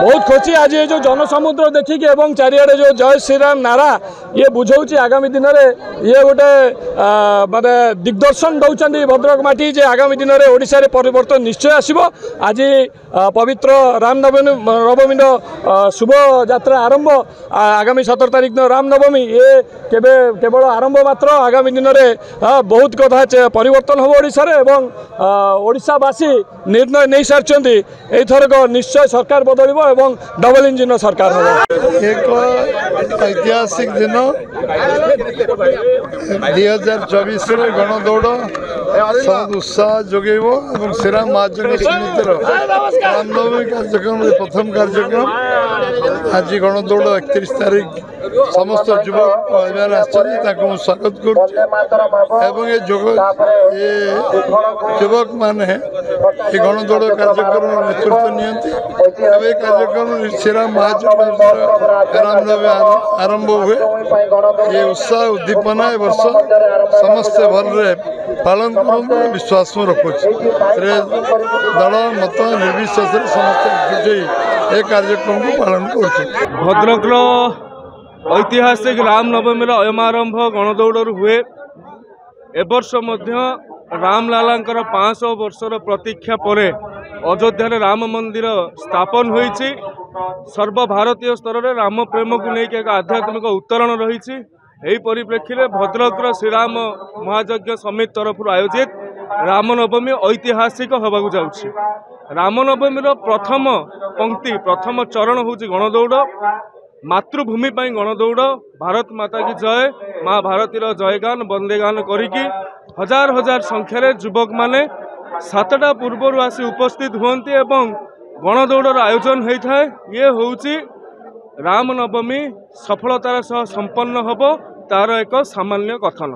बहुत खुशी आज ये जो जनसमुद्र देखिक एवं चारिड़े जो जय श्रीराम नारा ये बुझाऊँ आगामी दिन में ये गोटे माने दिग्दर्शन दौरान भद्रक माटी जे आगामी दिन में ओडिशा रे परिवर्तन निश्चय आसिबो। आज पवित्र रामनवमी शुभ यात्रा आरंभ आगामी 17 तारिख रामनवमी ये केवल आरंभ मात्र आगामी दिन में बहुत कथा परिवर्तन हम ओडिशा रे एवं ओडिशावासी निर्णय नहीं सारी एथरक निश्चय सरकार बदल एवं डबल इंजिन सरकार हम एक ऐतिहासिक दिन 2024 गणदौड़ सब उत्साह जोगेब और श्रीराम महाजन समितिर रामनवमी कार्यक्रम प्रथम कार्यक्रम आज गणदौड़ 31 तारिख समस्त युवक स्वागत कर युवक माने गणदौड़ कार्यक्रम नेतृत्व नियंती कार्यक्रम श्रीराम महाजन रामनवमी आरंभ हुए ये उत्साह उद्दीपना ए वर्ष समस्त भल पालन कर विश्वास में रखुच्छे दल मत निर्विशेष समस्त एकजुट ए कार्यक्रम को पालन कर भद्रक ऐतिहासिक रामनवमी अयमारंभ गणदौड़ हुए एवर्ष रामलालांकर 500 वर्षर प्रतीक्षा पर अयोध्या राम मंदिर स्थापन होईछि। सर्वभारतीय स्तर में राम प्रेम को लेकिन एक आध्यात्मिक उत्तरण रही परिप्रेक्षी में भद्रक श्रीराम महायज्ञ समिति तरफ आयोजित रामनवमी ऐतिहासिक होगा जाउछि। रामनवमी प्रथम पंक्ति प्रथम चरण हूँ गणदौड़ मातृभूमि गणदौड़ भारत माता की जय माँ भारतीर जयगान बंदेगान करिकी हजार हजार संख्यार युवक माने 7टा पूर्वर आसी उपस्थित हुअन्ति एवं गणदौड़ आयोजन होता है। ये होउछि रामनवमी सफलतार सह संपन्न हब तार एक सामान्य कथन।